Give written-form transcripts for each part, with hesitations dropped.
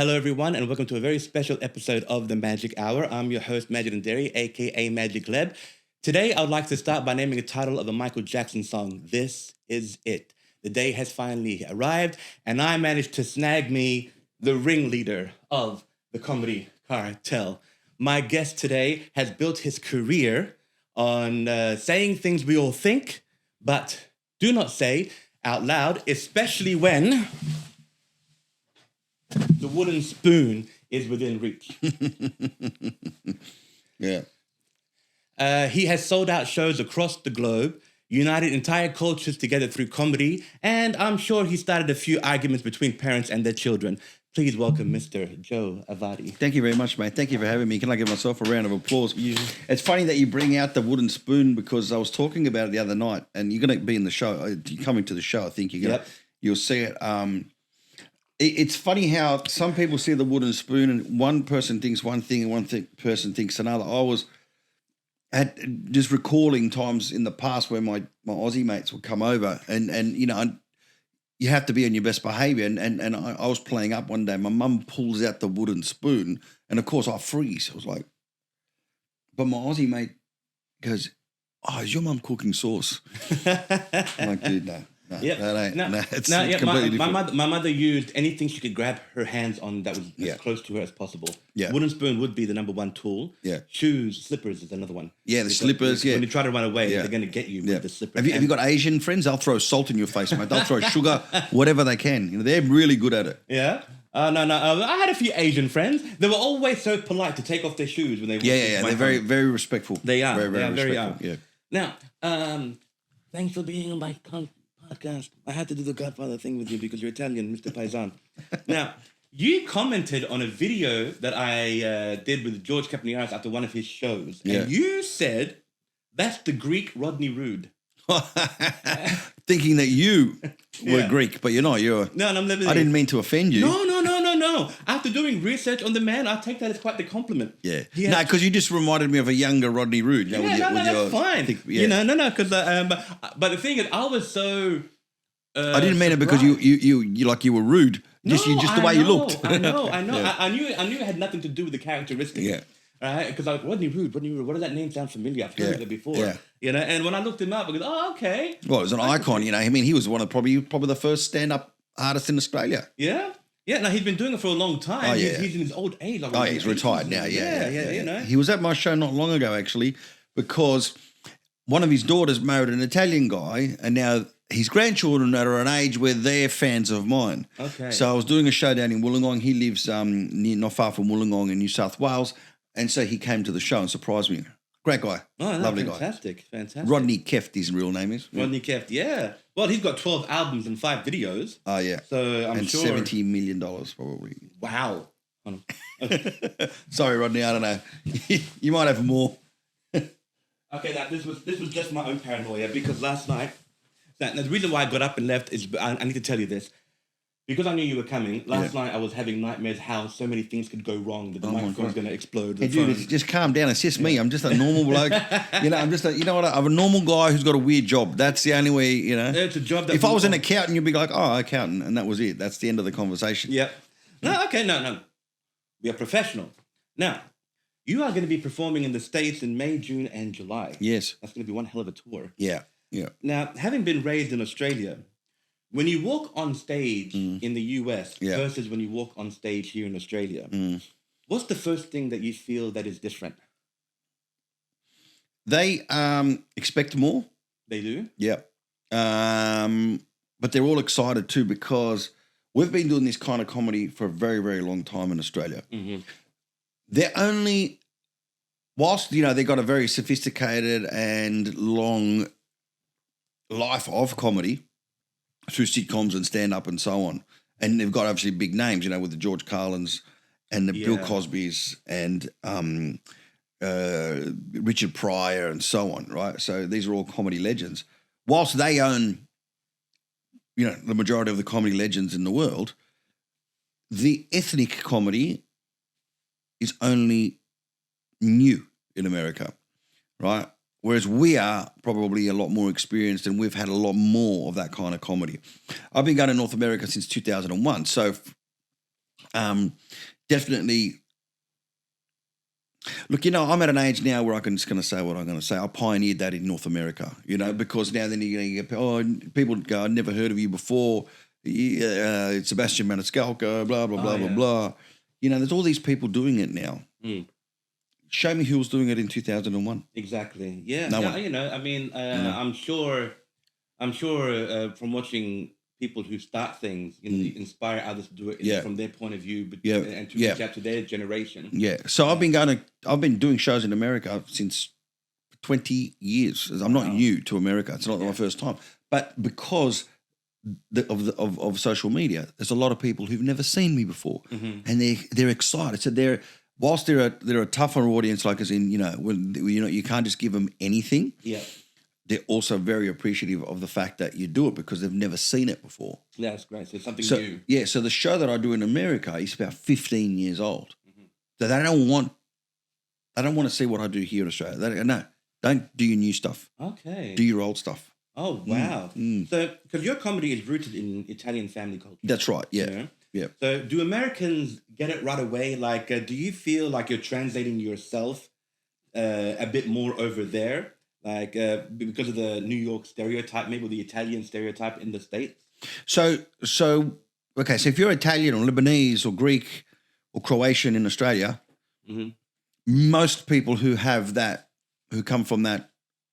Hello, everyone, and welcome to a very special episode of The Magic Hour. I'm your host, MagicLeb, a.k.a. MagicLeb. Today, I would like to start by naming the title of a Michael Jackson song, This Is It. The day has finally arrived, and I managed to snag me the ringleader of the comedy cartel. My guest today has built his career on saying things we all think, but do not say out loud, especially when the wooden spoon is within reach. Yeah. He has sold out shows across the globe, united entire cultures together through comedy, and I'm sure he started a few arguments between parents and their children. Please welcome Mr. Joe Avati. Thank you very much, mate. Thank you for having me. Can I give myself a round of applause? It's funny that you bring out the wooden spoon because I was talking about it the other night, and you're going to be in the show. You're coming to the show, I think. You'll see it. It's funny how some people see the wooden spoon and one person thinks one thing and one person thinks another. I was just recalling times in the past where my Aussie mates would come over and you know, you have to be on your best behaviour. And I was playing up one day. My mum pulls out the wooden spoon and, of course, I freeze. I was like, but my Aussie mate goes, oh, is your mum cooking sauce? I'm like, dude, no. It's completely different. My mother used anything she could grab her hands on that was as close to her as possible. Yeah. Wooden spoon would be the number one tool. Yeah. Shoes, slippers is another one. Yeah, the slippers, When you try to run away, they're going to get you with the slippers. Have you got Asian friends? They'll throw salt in your face, mate. They'll throw sugar, whatever they can. You know, they're really good at it. Yeah? No. I had a few Asian friends. They were always so polite to take off their shoes when they walked into my They're very, very respectful. They are. Very respectful. Yeah. Now, thanks for being on my podcast. I had to do the Godfather thing with you because you're Italian, Mr. Paisan. Now, you commented on a video that I did with George Campaniaris after one of his shows, and you said, that's the Greek Rodney Rude. Thinking that you were Greek, but you're not. No, I'm living. I didn't mean to offend you. No. After doing research on the man, I take that as quite the compliment. Yeah. No, because you just reminded me of a younger Rodney Rude. You know, that's fine. Because but the thing is, I was so. I didn't mean it because you were rude. Just the way you looked. I know. Yeah. I knew it had nothing to do with the characteristics. Yeah. Right? Because I was Rodney Rude. What does that name sound familiar? I've heard it before. Yeah. You know, and when I looked him up, I go, oh, okay. Well, it was an icon. You know, I mean, he was one of probably the first stand-up artists in Australia. Yeah. Yeah, no, he's been doing it for a long time. Oh, yeah. He's in his old age. He's retired now. Yeah. You know. He was at my show not long ago, actually, because one of his daughters married an Italian guy, and now his grandchildren are an age where they're fans of mine. Okay. So I was doing a show down in Wollongong. He lives not far from Wollongong in New South Wales, and so he came to the show and surprised me. Great guy. Oh, no, lovely fantastic. Rodney Keft, his real name is. Rodney Keft, yeah. Well, he's got 12 albums and 5 videos. Oh, yeah. So I'm sure. And $70 million probably. Wow. Sorry, Rodney, I don't know. You might have more. Okay, this was just my own paranoia because last night, the reason why I got up and left is, I need to tell you this. Because I knew you were coming, last night I was having nightmares how so many things could go wrong, that the microphone's going to explode. Hey, dude, just calm down. It's just me. I'm just a normal bloke. You know, I'm a normal guy who's got a weird job. That's the only way, you know. It's a job that... If I was an accountant, you'd be like, oh, accountant, and that was it. That's the end of the conversation. Yep. No. We are professional. Now, you are going to be performing in the States in May, June, and July. Yes. That's going to be one hell of a tour. Yeah. Now, having been raised in Australia... When you walk on stage in the US versus when you walk on stage here in Australia, what's the first thing that you feel that is different? They expect more. They do? Yeah. But they're all excited too because we've been doing this kind of comedy for a very, very long time in Australia. Mm-hmm. They're only, whilst, you know, they've got a very sophisticated and long life of comedy, through sitcoms and stand-up and so on. And they've got obviously big names, you know, with the George Carlins and the Bill Cosbys and Richard Pryor and so on, right? So these are all comedy legends. Whilst they own, you know, the majority of the comedy legends in the world, the ethnic comedy is only new in America, right? Whereas we are probably a lot more experienced and we've had a lot more of that kind of comedy. I've been going to North America since 2001. So Definitely. Look, I'm at an age now where I'm just going to say what I'm going to say. I pioneered that in North America, because now then you're going to get, people go, I'd never heard of you before. It's Sebastian Maniscalco, blah, blah, blah, blah, blah. There's all these people doing it now. Mm. Show me who was doing it in 2001. Exactly. Yeah. No one. I'm sure from watching people who start things, inspire others to do it from their point of view, and to reach out to their generation. Yeah. So I've been doing shows in America since 20 years. I'm not new to America. It's not my first time, but because of social media, there's a lot of people who've never seen me before, and they're excited. So whilst they're a tougher audience, like as in you can't just give them anything. Yeah. They're also very appreciative of the fact that you do it because they've never seen it before. Yeah, that's great. So it's something new. Yeah, so the show that I do in America is about 15 years old. So they don't want to see what I do here in Australia. No, don't do your new stuff. Okay. Do your old stuff. Oh, wow. So, because your comedy is rooted in Italian family culture. That's right, yeah. So do Americans get it right away? Like, do you feel like you're translating yourself a bit more over there? Like, because of the New York stereotype, maybe the Italian stereotype in the States? So if you're Italian or Lebanese or Greek or Croatian in Australia, most people who come from that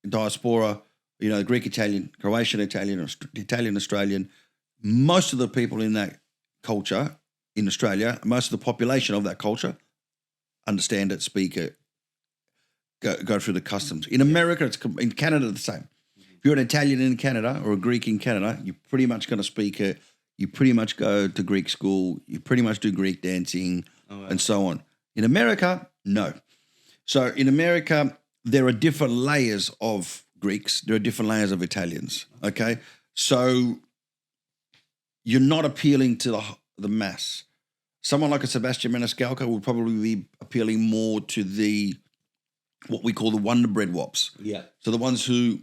diaspora, Greek Italian, Croatian Italian, Italian Australian, most of the people in that culture in Australia, most of the population of that culture understand it, speak it, go through the customs. In America, in Canada, the same. If you're an Italian in Canada or a Greek in Canada, you're pretty much going to speak it. You pretty much go to Greek school. You pretty much do Greek dancing and so on. In America, no. So in America, there are different layers of Greeks. There are different layers of Italians, okay? So you're not appealing to the mass. Someone like a Sebastian Maniscalco will probably be appealing more to what we call the Wonder Bread wops. Yeah. So the ones who,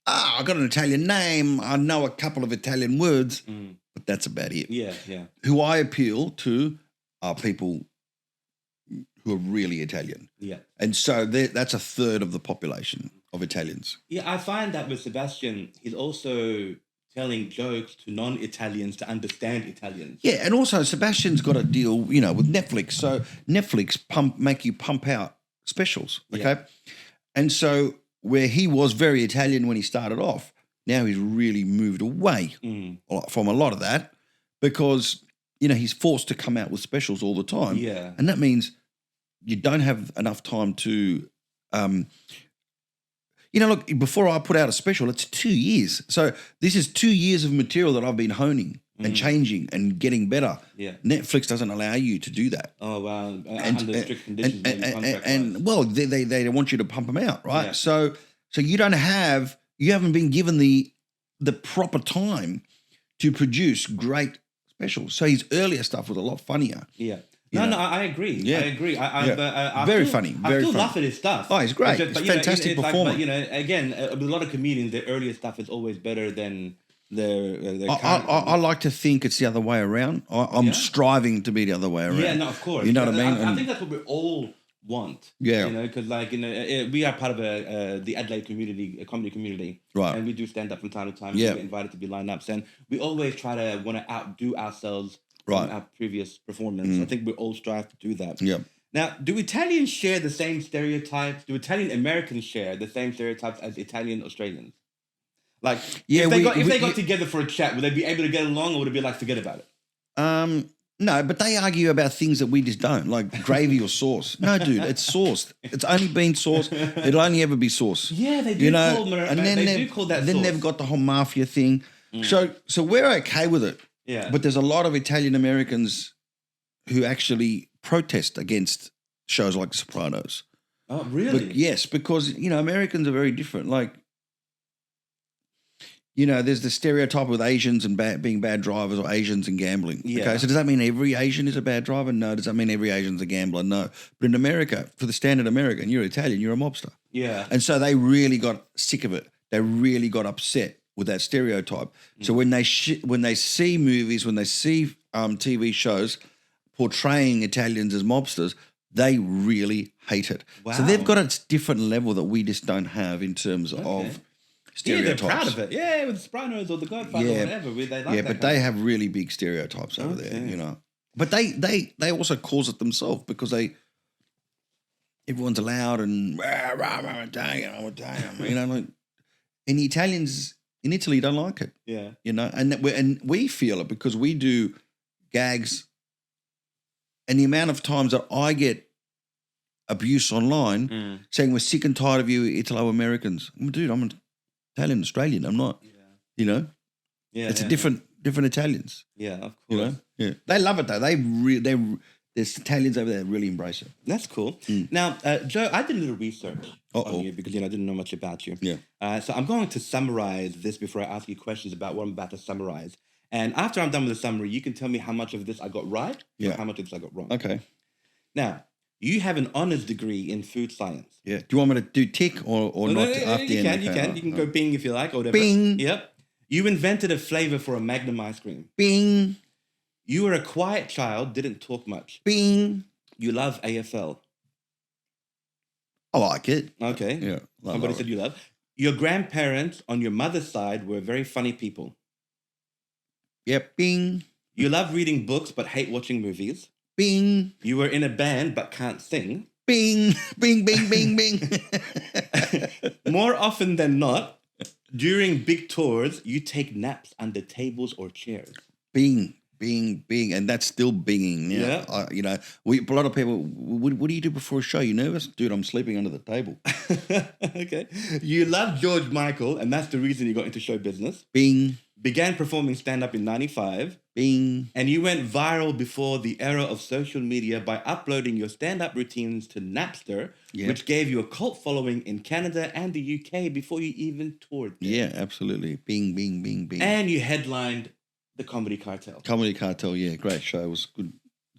I got an Italian name, I know a couple of Italian words, but that's about it. Yeah, yeah. Who I appeal to are people who are really Italian. Yeah. And so that's a third of the population of Italians. Yeah, I find that with Sebastian, he's also telling jokes to non-Italians to understand Italians. Yeah, and also Sebastian's got a deal, with Netflix. So Netflix make you pump out specials, okay? Yeah. And so where he was very Italian when he started off, now he's really moved away from a lot of that because, he's forced to come out with specials all the time. Yeah. And that means you don't have enough time to, look, before I put out a special, it's 2 years. So this is 2 years of material that I've been honing and changing and getting better. Yeah. Netflix doesn't allow you to do that. Oh, wow. Under strict conditions. They want you to pump them out, right? Yeah. So you haven't been given the proper time to produce great specials. So his earlier stuff was a lot funnier. Yeah. No, I agree. Yeah. I agree. I very funny. I still laugh at his stuff. Oh, he's great. He's fantastic performer. Again, with a lot of comedians, the earlier stuff is always better than their I like to think it's the other way around. I'm striving to be the other way around. Yeah, no, of course. You know what I mean? I think that's what we all want. Yeah. Because we are part of the Adelaide community, a comedy community. Right. And we do stand up from time to time. Yeah. We get invited to be lineups. And we always try to want to outdo ourselves right. from our previous performance. I think we all strive to do that. Yeah. Now, do Italians share the same stereotypes? Do Italian Americans share the same stereotypes as Italian Australians? Like, if they got together for a chat, would they be able to get along, or would it be like, forget about it? No, but they argue about things that we just don't, like gravy or sauce. No, dude, it's sauce. It's only been sauce. It'll only ever be sauce. Yeah, they do call that Then sauce. they've got the whole mafia thing. So we're okay with it. Yeah. But there's a lot of Italian Americans who actually protest against shows like The Sopranos. Oh, really? But yes, because, Americans are very different. Like, there's the stereotype with Asians and being bad drivers or Asians and gambling. Yeah. Okay, so does that mean every Asian is a bad driver? No. Does that mean every Asian's a gambler? No. But in America, for the standard American, you're Italian, you're a mobster. Yeah. And so they really got sick of it. They really got upset with that stereotype. So when they see movies, when they see TV shows portraying Italians as mobsters, they really hate it. Wow. So they've got a different level that we just don't have in terms of stereotypes. Yeah, they're proud of it. Yeah, with Sopranos or The Godfather or whatever. They like that but they have really big stereotypes over there, you know. But they also cause it themselves because everyone's loud and Italian, you know, like, and the Italians in Italy don't like it. Yeah. You know, and we feel it because we do gags, and the amount of times that I get abuse online saying we're sick and tired of you Italo-Americans. Dude, I'm an Italian Australian. I'm not, you know. Yeah. It's a different Italians. Yeah, of course. You know? Yeah. They love it though. There's Italians over there that really embrace it. That's cool. Now, Joe, I did a little research on you because I didn't know much about you. Yeah. So I'm going to summarize this before I ask you questions about what I'm about to summarize. And after I'm done with the summary, you can tell me how much of this I got right or how much of this I got wrong. Okay. Now, you have an honors degree in food science. Yeah. Do you want me to do tick or not? After you can. You can go bing if you like or whatever. Bing. Yep. You invented a flavor for a Magnum ice cream. Bing. You were a quiet child, didn't talk much. Bing. You love AFL. I like it. Okay. Yeah. Somebody said you love. Your grandparents on your mother's side were very funny people. Yep. Bing. You love reading books but hate watching movies. Bing. You were in a band but can't sing. Bing. Bing, bing, bing, bing. More often than not, during big tours, you take naps under tables or chairs. Bing. Bing, bing, and that's still binging. Yeah. You know, a lot of people, what do you do before a show? You nervous? Dude, I'm sleeping under the table. Okay. You love George Michael, and that's the reason you got into show business. Bing. Began performing stand-up in 95. Bing. And you went viral before the era of social media by uploading your stand-up routines to Napster, which gave you a cult following in Canada and the UK before you even toured there. Yeah, absolutely. Bing, bing, bing, bing. And you headlined the Comedy Cartel. Comedy Cartel, yeah, great show. It was good.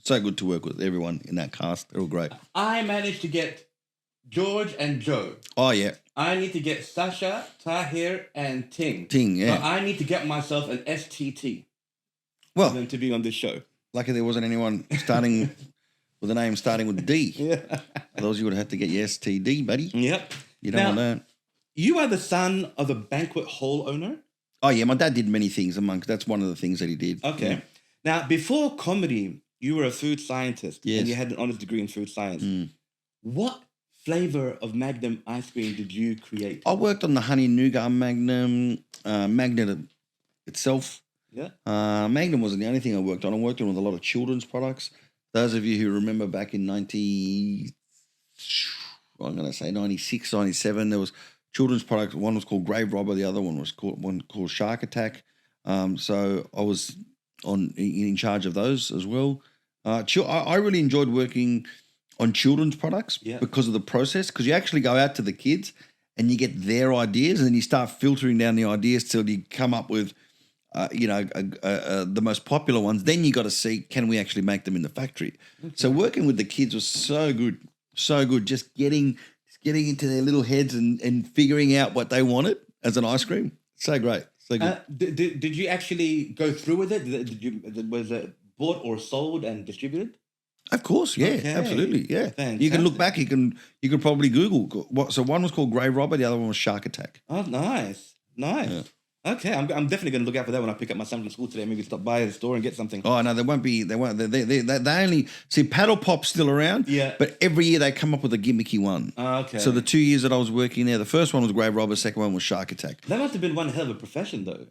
So good to work with everyone in that cast. They're all great. I managed to get George and Joe. Oh, yeah. I need to get Sasha, Tahir, and Ting. Ting, yeah. So I need to get myself an STT. Well, for them to be on this show. Lucky there wasn't anyone starting with a name starting with D. Yeah. Otherwise, you would have to get your STD, buddy. Yep. You don't want that. You are the son of a banquet hall owner? Oh, yeah. My dad did many things that's one of the things that he did. Okay. Yeah. Now, before comedy, you were a food scientist. Yes. And you had an honors degree in food science. What flavor of Magnum ice cream did you create? I worked on the honey nougat Magnum, Magnet itself. Yeah. Magnum wasn't the only thing I worked on. I worked on with a lot of children's products. Those of you who remember back in 96, 97, there was children's products. One was called Grave Robber. The other one was called Shark Attack. So I was in charge of those as well. I really enjoyed working on children's products because of the process, because you actually go out to the kids and you get their ideas and then you start filtering down the ideas till you come up with the most popular ones. Then you got to see, can we actually make them in the factory? Okay. So working with the kids was so good. Just getting into their little heads and figuring out what they wanted as an ice cream. So great. So good. Did you actually go through with it? Was it bought or sold and distributed? Of course, yeah, okay. Absolutely, yeah. Fantastic. You can look back. You can probably Google. So one was called Grave Robber. The other one was Shark Attack. Oh, nice. Yeah. Okay, I'm definitely going to look out for that when I pick up my son from school today. Maybe stop by the store and get something. Oh no, they won't. They only see Paddle Pop's still around. Yeah, but every year they come up with a gimmicky one. Okay. So the 2 years that I was working there, the first one was Grave Robber, second one was Shark Attack. That must have been one hell of a profession, though.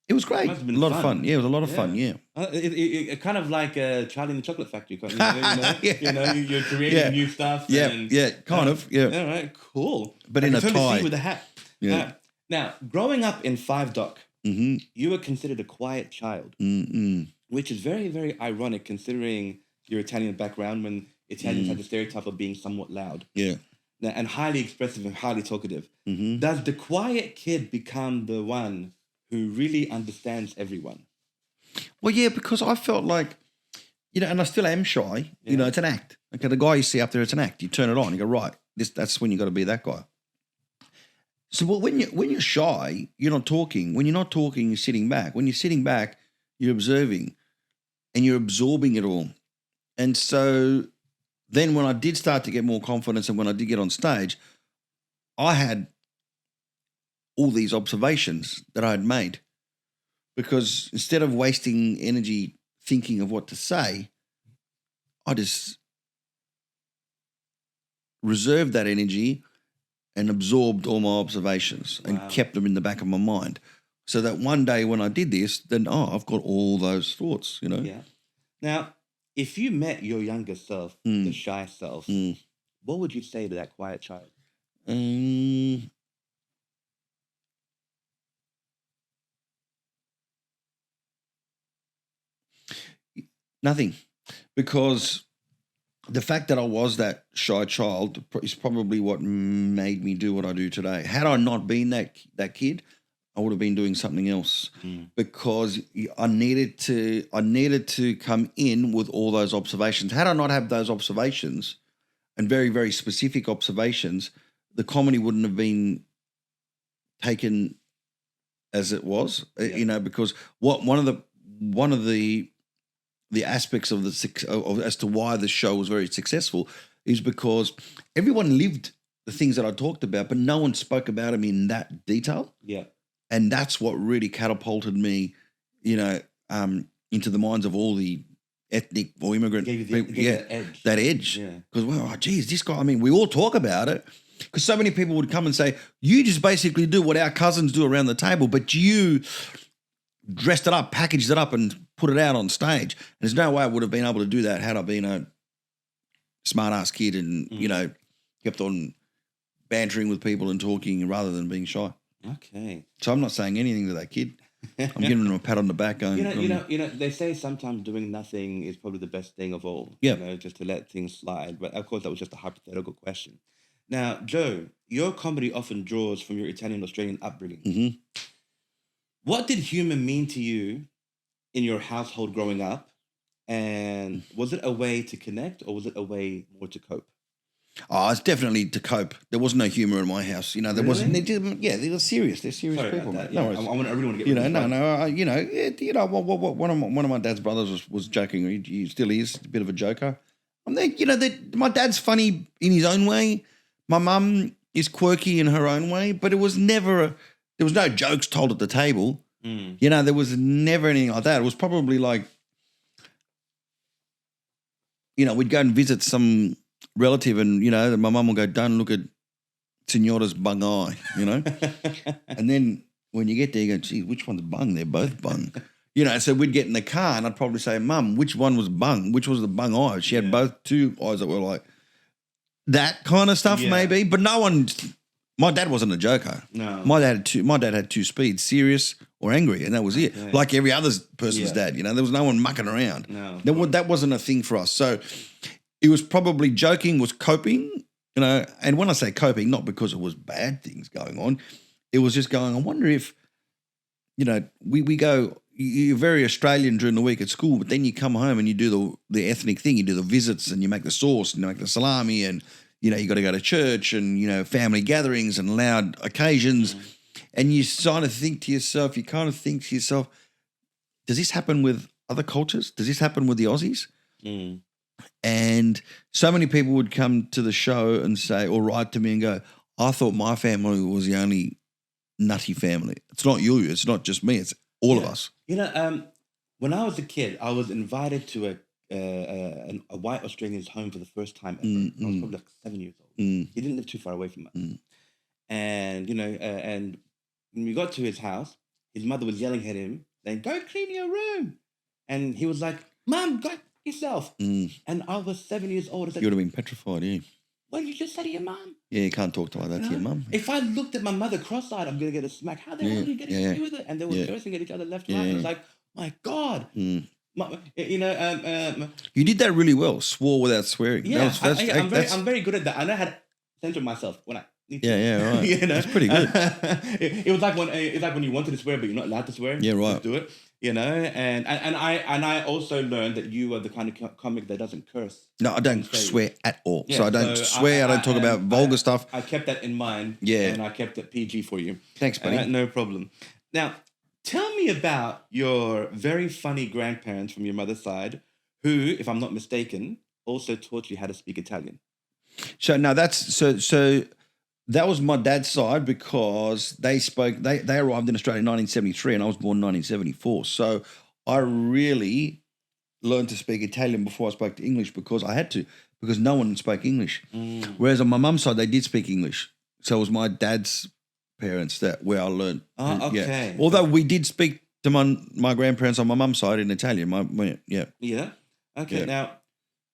It was great. It must have been a lot of fun. Yeah, it was a lot of fun. Yeah. It kind of like Charlie and the Chocolate Factory. You're creating new stuff. Yeah, kind of. Yeah. All right, cool. But in a tie with a hat. Yeah. Now, growing up in Five Dock, mm-hmm. you were considered a quiet child, which is very, very ironic considering your Italian background, when Italians have the stereotype of being somewhat loud. Yeah. And highly expressive and highly talkative. Mm-hmm. Does the quiet kid become the one who really understands everyone? Well, yeah, because I felt like, and I still am shy. Yeah. It's an act. Okay, the guy you see up there, it's an act. You turn it on, you go, right, that's when you got to be that guy. So when you're shy, you're not talking. When you're not talking, you're sitting back. When you're sitting back, you're observing and you're absorbing it all. And so then when I did start to get more confidence and when I did get on stage, I had all these observations that I had made, because instead of wasting energy thinking of what to say, I just reserved that energy and absorbed all my observations and kept them in the back of my mind. So that one day when I did this, then, I've got all those thoughts, Yeah. Now, if you met your younger self, the shy self, what would you say to that quiet child? Nothing, because the fact that I was that shy child is probably what made me do what I do today. Had I not been that kid, I would have been doing something else, because I needed to come in with all those observations. Had I not had those observations, and very, very specific observations, the comedy wouldn't have been taken as it was, because one of the aspects of as to why the show was very successful is because everyone lived the things that I talked about, but no one spoke about them in that detail. Yeah. And that's what really catapulted me, into the minds of all the ethnic or immigrant people. That edge. Yeah. Because, geez, this guy, we all talk about it. Because so many people would come and say, you just basically do what our cousins do around the table, but you dressed it up, packaged it up, and put it out on stage. And there's no way I would have been able to do that had I been a smart-ass kid and, kept on bantering with people and talking rather than being shy. Okay. So I'm not saying anything to that kid. I'm giving him a pat on the back going, they say sometimes doing nothing is probably the best thing of all. Yeah. Just to let things slide. But of course, that was just a hypothetical question. Now, Joe, your comedy often draws from your Italian-Australian upbringing. Mm-hmm. What did humor mean to you in your household growing up? And was it a way to connect, or was it a way more to cope? Oh, it's definitely to cope. There was no humor in my house. There Really? wasn't. They were serious. They're serious Sorry people. about that. No Yeah, worries. I really want to get One of my dad's brothers was joking. He still is a bit of a joker. My dad's funny in his own way. My mum is quirky in her own way, but it was never. There was no jokes told at the table. There was never anything like that. It was probably like, we'd go and visit some relative and, my mum will go, don't look at Signora's bung eye, And then when you get there, you go, gee, which one's bung? They're both bung. So we'd get in the car and I'd probably say, Mum, which one was bung? Which was the bung eye? She had both two eyes that were like that kind of stuff maybe, but no one... My dad wasn't a joker. No. My dad had two speeds, serious or angry, and that was it. Like every other person's dad, there was no one mucking around. No. That wasn't a thing for us. So it was probably joking was coping, and when I say coping, not because it was bad things going on, it was just going, I wonder if, we go, you're very Australian during the week at school, but then you come home and you do the ethnic thing, you do the visits and you make the sauce and you make the salami and, you got to go to church and, family gatherings and loud occasions. And you kind of think to yourself, does this happen with other cultures? Does this happen with the Aussies? And so many people would come to the show and say, or write to me and go, I thought my family was the only nutty family. It's not you. It's not just me. It's all of us. When I was a kid, I was invited to a white Australian's home for the first time ever. I was probably like 7 years old. He didn't live too far away from us. And, and when we got to his house, his mother was yelling at him, saying, go clean your room. And he was like, Mum, go yourself. And I was 7 years old. I said, you would have been petrified, yeah. What did you just say to your mum? Yeah, you can't talk like that to your mum. If I looked at my mother cross-eyed, I'm going to get a smack. How the hell are you getting away with it? And they were cursing at each other left and right. I was like, my God. You did that really well. Swore without swearing. Yeah, I'm very good at that. I know how to censor myself when I need to. Yeah, right. That's pretty good. It was like when you wanted to swear, but you're not allowed to swear. Yeah, right. Just do it. And I also learned that you are the kind of comic that doesn't curse. No, I don't swear at all. Yeah, so I don't swear. I don't talk about vulgar stuff. I kept that in mind. Yeah. And I kept it PG for you. Thanks, buddy. No problem. Now, tell me about your very funny grandparents from your mother's side who, if I'm not mistaken, also taught you how to speak Italian. So no, that was my dad's side because they arrived in Australia in 1973 and I was born in 1974. So I really learned to speak Italian before I spoke English because I had to, because no one spoke English. Whereas on my mum's side, they did speak English. So it was my dad's parents where I learned. Oh, okay. Yeah. Although we did speak to my grandparents on my mum's side in Italian. Yeah. Okay. Yeah. Now,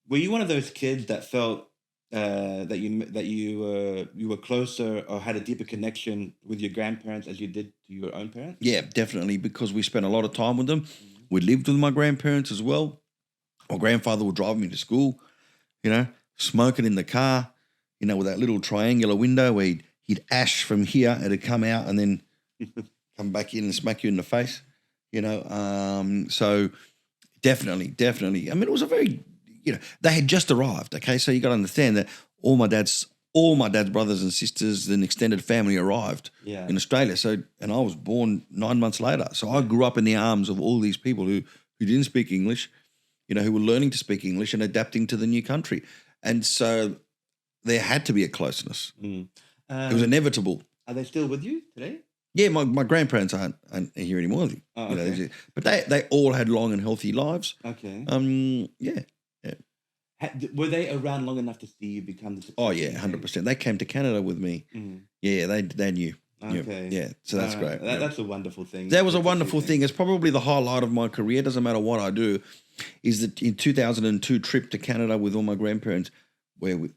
were you one of those kids that felt that you were closer or had a deeper connection with your grandparents as you did to your own parents? Yeah, definitely, because we spent a lot of time with them. We lived with my grandparents as well. My grandfather would drive me to school, smoking in the car, with that little triangular window where he'd ash from here and it'd come out and then come back in and smack you in the face, So definitely. I mean, it was a very, they had just arrived, okay? So you got to understand that all my dad's brothers and sisters and extended family arrived in Australia. So, and I was born 9 months later. So I grew up in the arms of all these people who didn't speak English, who were learning to speak English and adapting to the new country. And so there had to be a closeness. It was inevitable. Are they still with you today? Yeah, my grandparents aren't here anymore. Oh, okay. But they all had long and healthy lives. Okay. Yeah. Were they around long enough to see you become the success? Oh yeah, 100%. They came to Canada with me. Yeah, they knew. Okay. Yeah, so that's great. That's a wonderful thing. That was a wonderful thing. It's probably the highlight of my career. Doesn't matter what I do. Is that in 2002 trip to Canada with all my grandparents, where we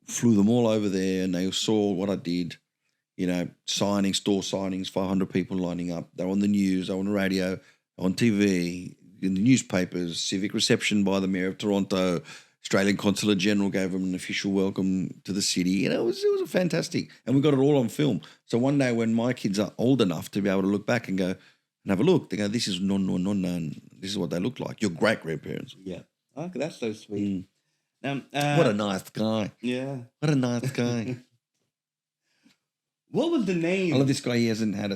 flew them all over there and they saw what I did. Store signings, 500 people lining up. They're on the news, they're on the radio, on TV, in the newspapers, civic reception by the Mayor of Toronto. Australian Consulate General gave them an official welcome to the city. It was a fantastic. And we got it all on film. So one day when my kids are old enough to be able to look back and go and have a look, they go, this is no, and this is what they look like. Your great-grandparents. Yeah. Okay, that's so sweet. Now, what a nice guy. Yeah. What a nice guy. What was the name? I love this guy. He hasn't had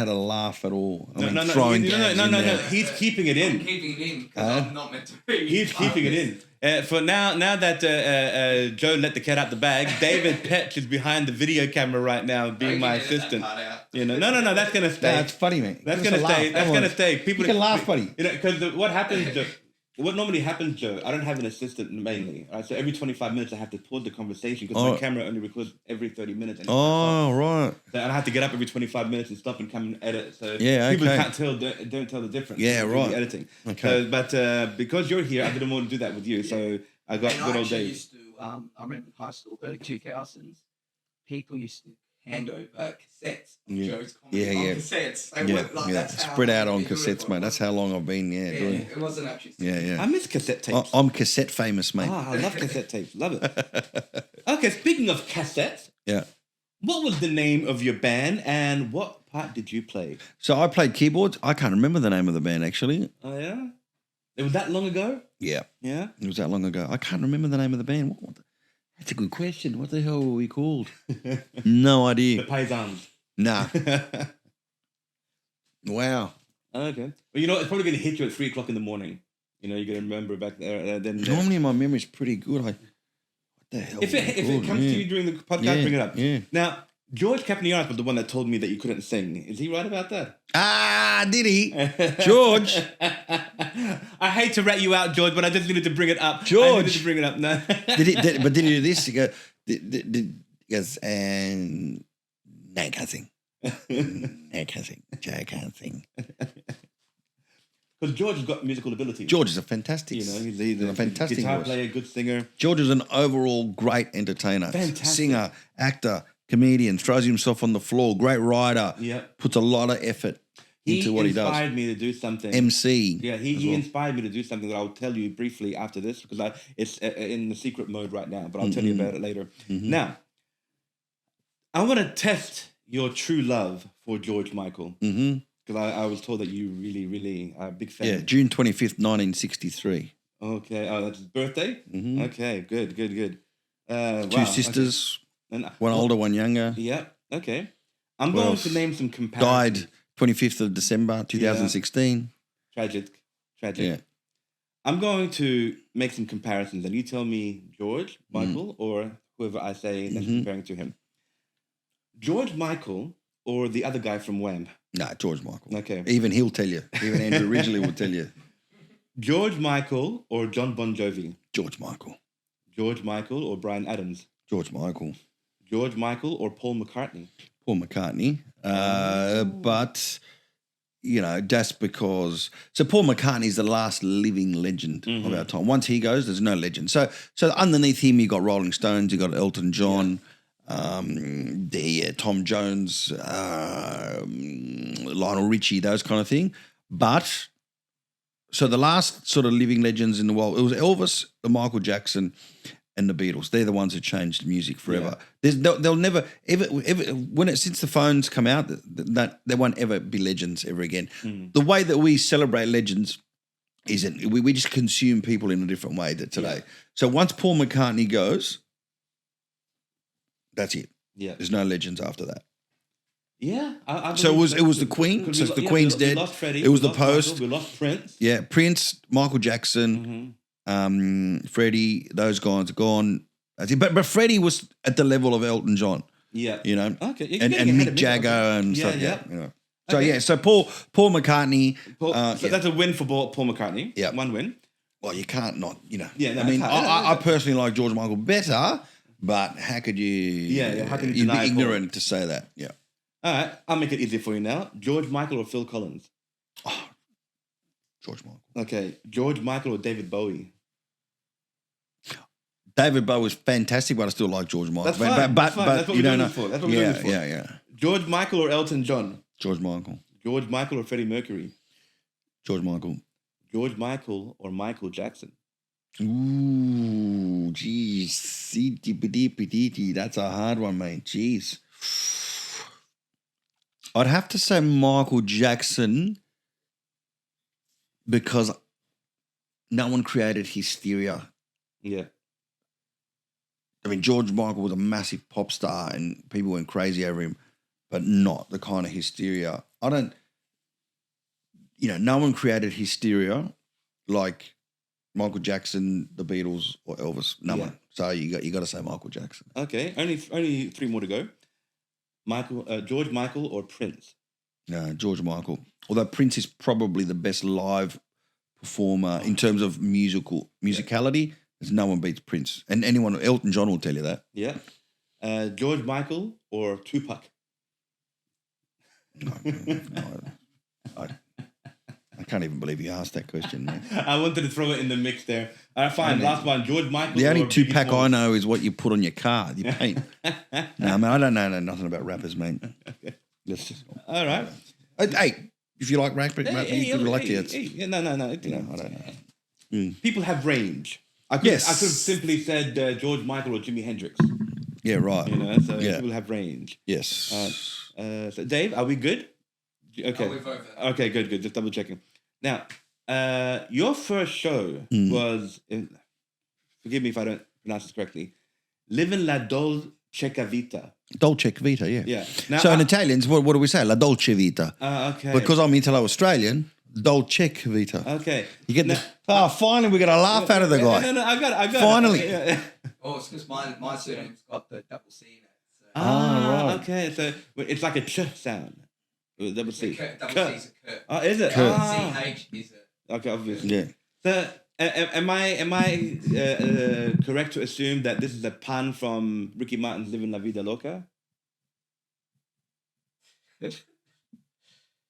a laugh at all. No. He's keeping it in. I'm keeping it in because I'm not meant to be. He's keeping it in. For now that Joe let the cat out the bag, David Petch is behind the video camera right now, being my assistant. No, that's gonna stay. That's funny, mate. That's gonna stay. That's gonna stay. People can laugh, buddy. Because what normally happens, Joe, I don't have an assistant mainly. Right? So every 25 minutes I have to pause the conversation because my camera only records every 30 minutes. And right. So I have to get up every 25 minutes and stop and come and edit. So people can't don't tell the difference. Yeah, right. The editing. Okay. So, but because you're here, I didn't want to do that with you. So I got good old days. Used to, I remember in high school, early 2000s, people used to hand over cassettes. Joe's comedy on cassettes. That's spread out on cassettes, mate. That's how long I've been doing it. It wasn't actually. Yeah. I miss cassette tapes. I'm cassette famous, mate. I love cassette tapes. Love it. Okay, speaking of cassettes. Yeah. What was the name of your band and what part did you play? So I played keyboards. I can't remember the name of the band, actually. Oh, yeah? It was that long ago? Yeah. Yeah? It was that long ago. I can't remember the name of the band. That's a good question. What the hell were we called? No idea. The Paisans. Nah. Wow. Okay. Well, it's probably going to hit you at 3 o'clock in the morning. You're going to remember back there. Normally my memory's pretty good. What the hell? If it comes to you during the podcast, bring it up. Yeah. Now, George Caprianos was the one that told me that you couldn't sing. Is he right about that? Did he? George. I hate to rat you out, George, but I just needed to bring it up. George. No. Did he do this? He goes, and no, I can't sing. I can't sing. Joe can't sing. Because George has got musical ability. George is a fantastic, he's a fantastic guitar voice. player, good singer. George is an overall great entertainer. Fantastic. Singer, actor, comedian, throws himself on the floor, great writer, puts a lot of effort into what he does. He inspired me to do something. MC. Yeah, he inspired me to do something that I'll tell you briefly after this because it's in the secret mode right now, but I'll tell you about it later. Mm-hmm. Now, I want to test your true love for George Michael because I was told that you really, really are a big fan. Yeah, June 25th, 1963. Okay, that's his birthday? Mm-hmm. Okay, good. Two sisters, one older, one younger. Yeah, okay. I'm going to name some comparisons. Died 25th of December, 2016. Tragic. Yeah. I'm going to make some comparisons, and you tell me George Michael or whoever I say that's comparing to him. George Michael or the other guy from Wham? Nah, George Michael. Okay. Even he'll tell you. Even Andrew Ridgely will tell you. George Michael or John Bon Jovi? George Michael. George Michael or Bryan Adams? George Michael. George Michael or Paul McCartney? Paul McCartney. But, that's because... So Paul McCartney is the last living legend of our time. Once he goes, there's no legend. So underneath him, you got Rolling Stones, you got Elton John, Tom Jones, Lionel Richie, those kind of thing. But... So the last sort of living legends in the world, it was Elvis, Michael Jackson, and the Beatles. They're the ones who changed music forever. They'll never ever since the phones come out, that there won't ever be legends ever again. The way that we celebrate legends isn't. We just consume people in a different way today. Yeah. So once Paul McCartney goes, that's it. Yeah, there's no legends after that. Yeah, so it was the Queen. So the Queen's dead. We lost Freddie, it was the Post. Michael, we lost Prince. Yeah, Prince, Michael Jackson, Freddie. Those guys are gone. But Freddie was at the level of Elton John. Yeah, okay, and Mick Jagger and stuff. Yeah. So so Paul McCartney. So that's a win for Paul McCartney. Yeah, 1 win. Well, you can't not. Yeah, no, I personally like George Michael better, but how could you? Yeah, how can you you'd deny be ignorant to say that? Yeah. All right, I'll make it easy for you now. George Michael or Phil Collins? Oh, George Michael. Okay, George Michael or David Bowie? David Bowie was fantastic, but I still like George Michael. That's fine. That's what we're doing it for. Yeah. George Michael or Elton John? George Michael. George Michael or Freddie Mercury? George Michael. George Michael or Michael Jackson? Ooh, geez. That's a hard one, mate. Jeez. I'd have to say Michael Jackson because no one created hysteria. Yeah. I mean, George Michael was a massive pop star and people went crazy over him, but not the kind of hysteria. No one created hysteria like Michael Jackson, the Beatles, or Elvis. No one. So you got to say Michael Jackson. Okay, only 3 more to go. George Michael or Prince? No, George Michael. Although Prince is probably the best live performer in terms of musicality. There's no one beats Prince. And Elton John will tell you that. Yeah. George Michael or Tupac? No, I can't even believe you asked that question, man. I wanted to throw it in the mix there. All right, fine. Last one. George Michael. The only Tupac I know is what you put on your car, your paint. No, man, I don't know nothing about rappers, mate. Okay. Let's just. All right. Hey, if you like rap, you could like it. No. I don't know. People have range. I could have simply said George Michael or Jimi Hendrix. Yeah, right. So people have range. Yes. So Dave, are we good? Okay. We're both. Okay, good. Just double checking. Now, your first show was, forgive me if I don't pronounce this correctly, Living La Dolce Vita. Dolce Vita, yeah. Yeah. Now, so in Italians, what do we say? La Dolce Vita. Okay. Because I'm Italo-Australian, Dolce Vita. Okay. You get finally we got a laugh out of the guy. No, I got it. Finally. Oh, it's because my surname's got the double C in it. So. Right. Okay. So it's like a ch sound. Double C. Double C is a curt. Oh, is it? CH is it? Okay, obviously. Yeah. So, am I correct to assume that this is a pun from Ricky Martin's "Living La Vida Loca"?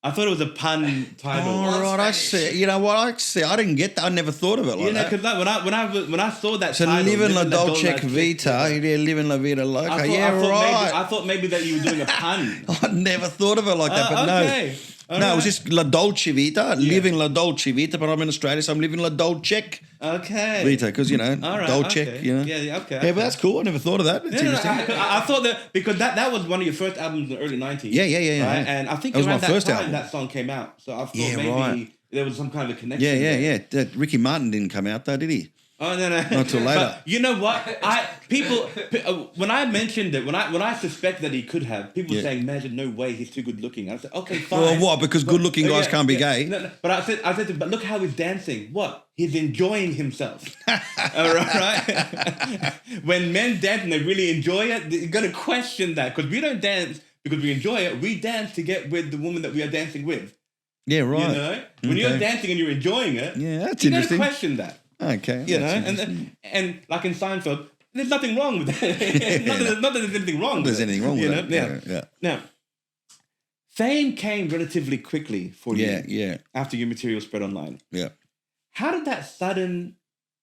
I thought it was a pun title. All right, I see. You know what? I didn't get that. I never thought of it like that. Because when I saw that so title, Living La Dolce Vita, Living La Vida Loca. I thought maybe that you were doing a pun. I never thought of it like that, but okay. No, it was just La Dolce Vita, living La Dolce Vita, but I'm in Australia, so I'm living La Dolce Vita, because, Dolce, okay. Yeah, okay. Yeah, but that's cool. I never thought of that. It's interesting. I thought that, because that was one of your first albums in the early 90s. Yeah. Right? And I think that was around my first time album. that song came out. So I thought maybe there was some kind of a connection. Yeah. Ricky Martin didn't come out though, did he? Oh no! Not till later. But you know what? When I mentioned it, when I suspect that he could have, people were saying, "Imagine, no way, he's too good looking." I said, "Okay, fine." Well, what? Because good-looking guys can't be gay. No, but I said, but look how he's dancing. What? He's enjoying himself. All right. When men dance and they really enjoy it, you're gonna question that because we don't dance because we enjoy it. We dance to get with the woman that we are dancing with. Yeah, right. You know, when you're dancing and you're enjoying it, that's you're interesting. Gonna question that. Okay. You know, and like in Seinfeld, there's nothing wrong with that. Not that there's anything wrong with it. There's anything wrong with it. Yeah. Now, fame came relatively quickly for you. Yeah. After your material spread online. Yeah. How did that sudden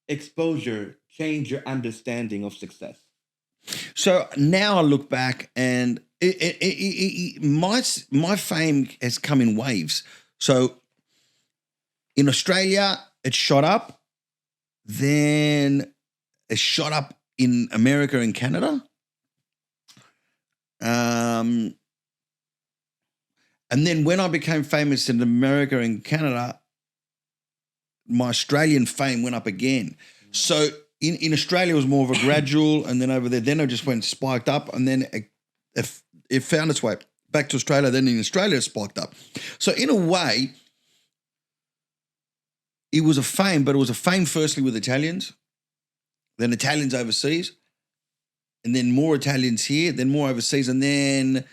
exposure change your understanding of success? So now I look back and my fame has come in waves. So in Australia, it shot up. Then it shot up in America and Canada. And then when I became famous in America and Canada, my Australian fame went up again. So in Australia, it was more of a gradual, and then over there, then it just went spiked up, and then it found its way back to Australia. Then in Australia, it spiked up. So in a way, it was a fame, but it was a fame firstly with Italians, then Italians overseas, and then more Italians here, then more overseas, and then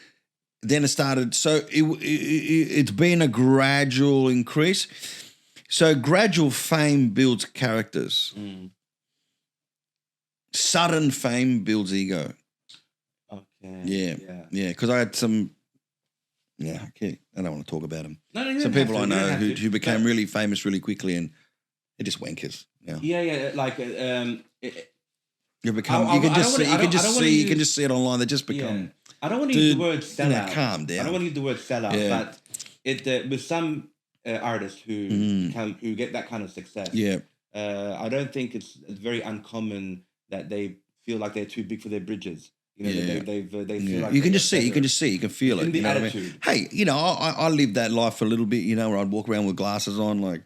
it started. So it's been a gradual increase. So gradual fame builds characters. Sudden fame builds ego. Okay. Yeah. Because I had some. Yeah, okay. I don't want to talk about them. No, some people I know who became really famous really quickly, and they're just wankers. Yeah. Like you become. You can just see it online. They just become. Yeah. I don't want to use the word sellout. Calm down. I don't want to use the word sellout, but it with some artists who get that kind of success. Yeah. I don't think it's very uncommon that they feel like they're too big for their bridges. You know, they feel like you can just see, you can feel it. The you know attitude. What I mean? Hey, I lived that life for a little bit, where I'd walk around with glasses on, like.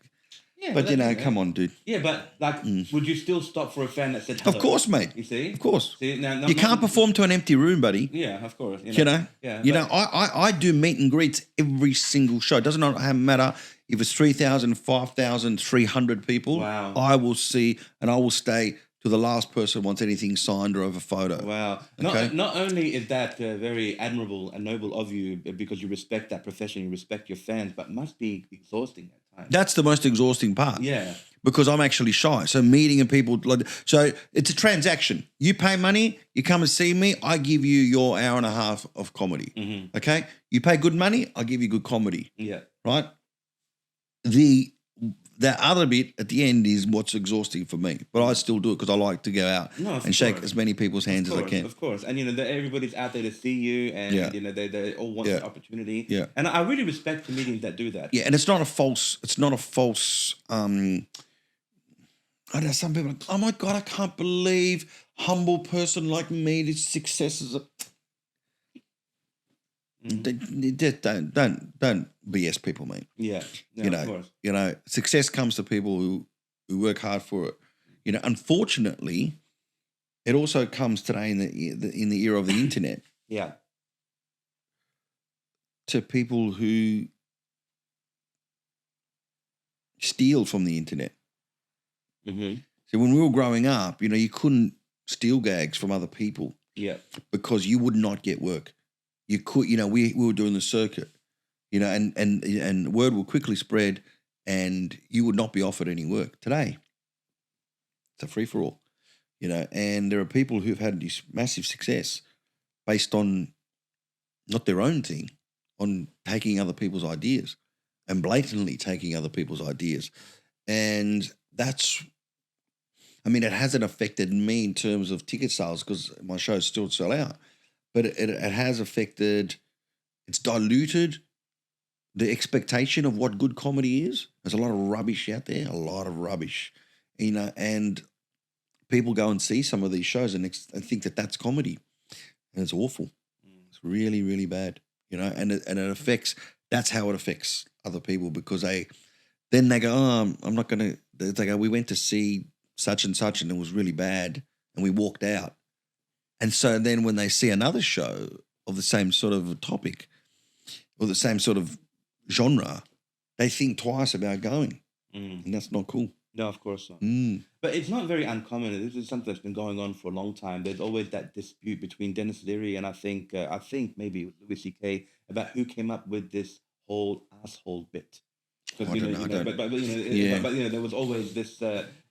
Yeah, but come on, dude. Yeah, but like, would you still stop for a fan that said hello? Of course, mate. You see? Of course. See, now, you can't perform to an empty room, buddy. Yeah, of course. Yeah. I do meet and greets every single show. It doesn't matter if it's 3,000, 5,000, 300 people. Wow. I will see and I will stay to the last person who wants anything signed or of a photo. Wow. Okay? Not only is that very admirable and noble of you because you respect that profession, you respect your fans, but must be exhausting at times. That's the most exhausting part. Yeah. Because I'm actually shy. So meeting and people, so it's a transaction. You pay money, you come and see me, I give you your hour and a half of comedy. Mm-hmm. Okay? You pay good money, I give you good comedy. Yeah. Right? That other bit at the end is what's exhausting for me, but I still do it because I like to go out and shake as many people's hands as I can. Of course, and everybody's out there to see you, and they all want the opportunity. Yeah, and I really respect comedians that do that. Yeah, and it's not a false. I know some people are like, oh my God, I can't believe humble person like me, this success is Don't BS people, mate. Yeah, of course. Success comes to people who work hard for it. Unfortunately, it also comes today in the era of the internet. Yeah. To people who steal from the internet. Mm-hmm. So when we were growing up, you couldn't steal gags from other people. Yeah. Because you would not get work. You could, we were doing the circuit, and word will quickly spread and you would not be offered any work. Today, it's a free-for-all, and there are people who've had this massive success based on not their own thing, on taking other people's ideas and blatantly taking other people's ideas. And it hasn't affected me in terms of ticket sales because my shows still sell out. But it has affected, it's diluted the expectation of what good comedy is. There's a lot of rubbish out there, and people go and see some of these shows and think that that's comedy. And it's awful. It's really, really bad, and it affects, that's how it affects other people because they go, oh, I'm not going to, they go, we went to see such and such, and it was really bad, and we walked out. And so then when they see another show of the same sort of topic or the same sort of genre, they think twice about going, and that's not cool. No, of course not. But it's not very uncommon. This is something that's been going on for a long time. There's always that dispute between Dennis Leary and I think maybe Louis C.K. about who came up with this whole asshole bit. But there was always this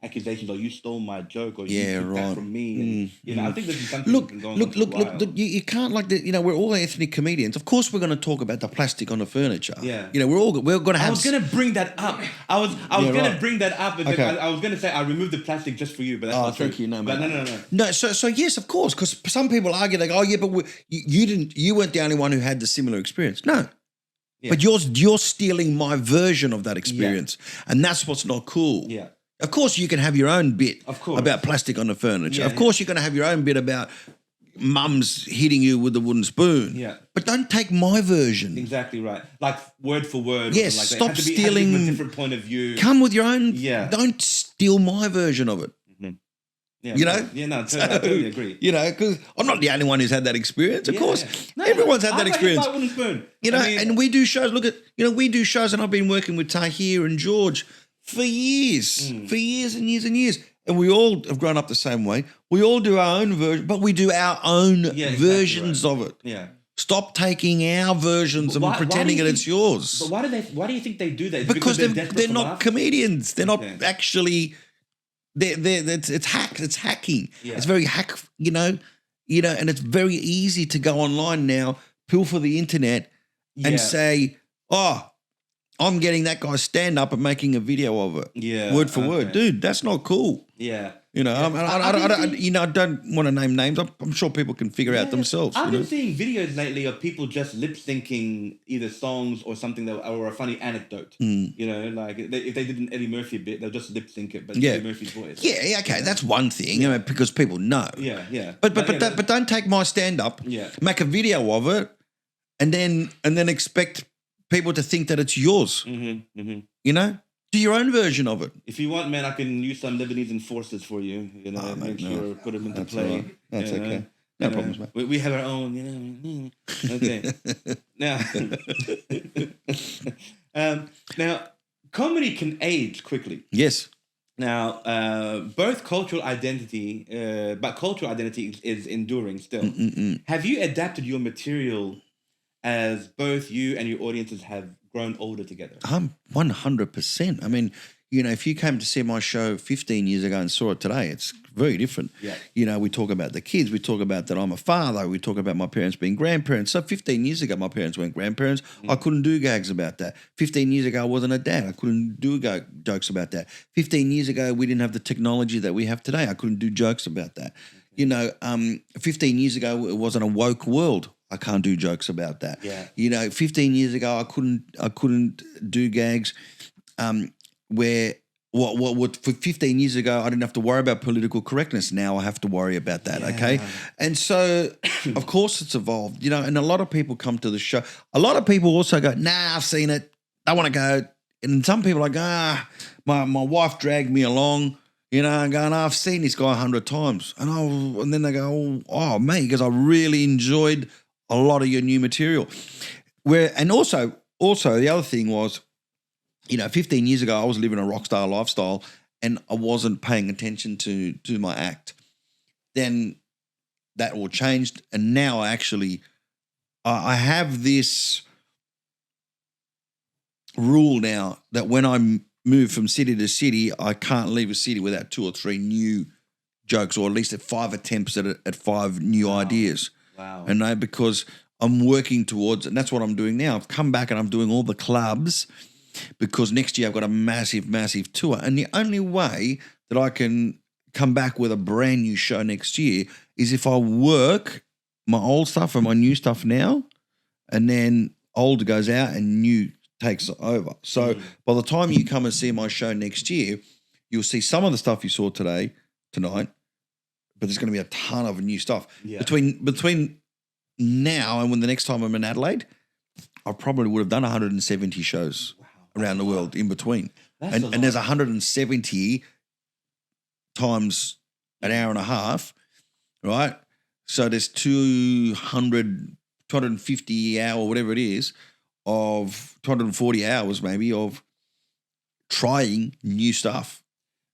accusation, you stole my joke, or you took that from me. And, I think this is something that's been going on for a while. You can't we're all ethnic comedians. Of course, we're going to talk about the plastic on the furniture. Yeah, we're going to have. I was going to bring that up. I was going to bring that up. Okay. I was going to say I removed the plastic just for you, but that's not true. Thank you. No, man. No. No, so yes, of course, because some people argue like, oh yeah, but you weren't the only one who had the similar experience. No. Yeah. But you're stealing my version of that experience, and that's what's not cool. Yeah. Of course, you can have your own bit about plastic on the furniture. Of course, you're going to have your own bit about mums hitting you with a wooden spoon. Yeah. But don't take my version. Exactly right. Like word for word. Yes. Like stop stealing. Have a different point of view. Come with your own. Yeah. Don't steal my version of it. Yeah, I totally agree. Because I'm not the only one who's had that experience. Of course, everyone's had that experience. And we do shows. We do shows, and I've been working with Tahir and George for years and years. And we all have grown up the same way. We all do our own version, but we do our own versions of it. Yeah. Stop taking our versions and pretending that it's yours. But why do you think they do that? Because they're not comedians. They're not actually. It's hacking. Yeah. It's very and it's very easy to go online now, pilfer the internet, and say, "Oh, I'm getting that guy stand up and making a video of it." Yeah, word for word, dude. That's not cool. Yeah. I don't want to name names. I'm sure people can figure out themselves. I've been seeing videos lately of people just lip syncing either songs or something or a funny anecdote. Like if they did an Eddie Murphy bit, they'll just lip sync it, but Eddie Murphy's voice. Yeah, okay, that's one thing. Because people know. Yeah. But don't take my stand up. Yeah. Make a video of it, and then expect people to think that it's yours. Do your own version of it. If you want, man, I can use some Lebanese enforcers for you. Put them into play. Right. That's okay. No problems, man. We have our own. Okay. Now, comedy can age quickly. Yes. Now, both cultural identity, but cultural identity is enduring still. Have you adapted your material as both you and your audiences have grown older together? 100%. I mean, if you came to see my show 15 years ago and saw it today, it's very different. Yeah. We talk about the kids. We talk about that I'm a father. We talk about my parents being grandparents. So 15 years ago, my parents weren't grandparents. I couldn't do gags about that. 15 years ago, I wasn't a dad. I couldn't do jokes about that. 15 years ago, we didn't have the technology that we have today. I couldn't do jokes about that. 15 years ago, it wasn't a woke world. I can't do jokes about that. Yeah. 15 years ago, I couldn't do gags where what for 15 years ago, I didn't have to worry about political correctness. Now I have to worry about that, okay? And so, of course, it's evolved, and a lot of people come to the show. A lot of people also go, nah, I've seen it. I want to go. And some people are like, my wife dragged me along. And going, I've seen this guy 100 times. And then they go, oh, mate, because I really enjoyed a lot of your new material. And also the other thing was, 15 years ago, I was living a rock star lifestyle and I wasn't paying attention to my act. Then that all changed. And now I have this rule now that when I move from city to city, I can't leave a city without 2 or 3 new jokes, or at least at 5 attempts at 5 new ideas. Wow. And because I'm working towards, and that's what I'm doing now. I've come back and I'm doing all the clubs because next year I've got a massive, massive tour. And the only way that I can come back with a brand new show next year is if I work my old stuff and my new stuff now, and then old goes out and new takes over. So by the time you come and see my show next year, you'll see some of the stuff you saw tonight, but there's going to be a ton of new stuff. Yeah. Between now and when the next time I'm in Adelaide, I probably would have done 170 shows around the world in between. And there's 170 times an hour and a half, right? So there's 250 hour, whatever it is, of 240 hours maybe of trying new stuff.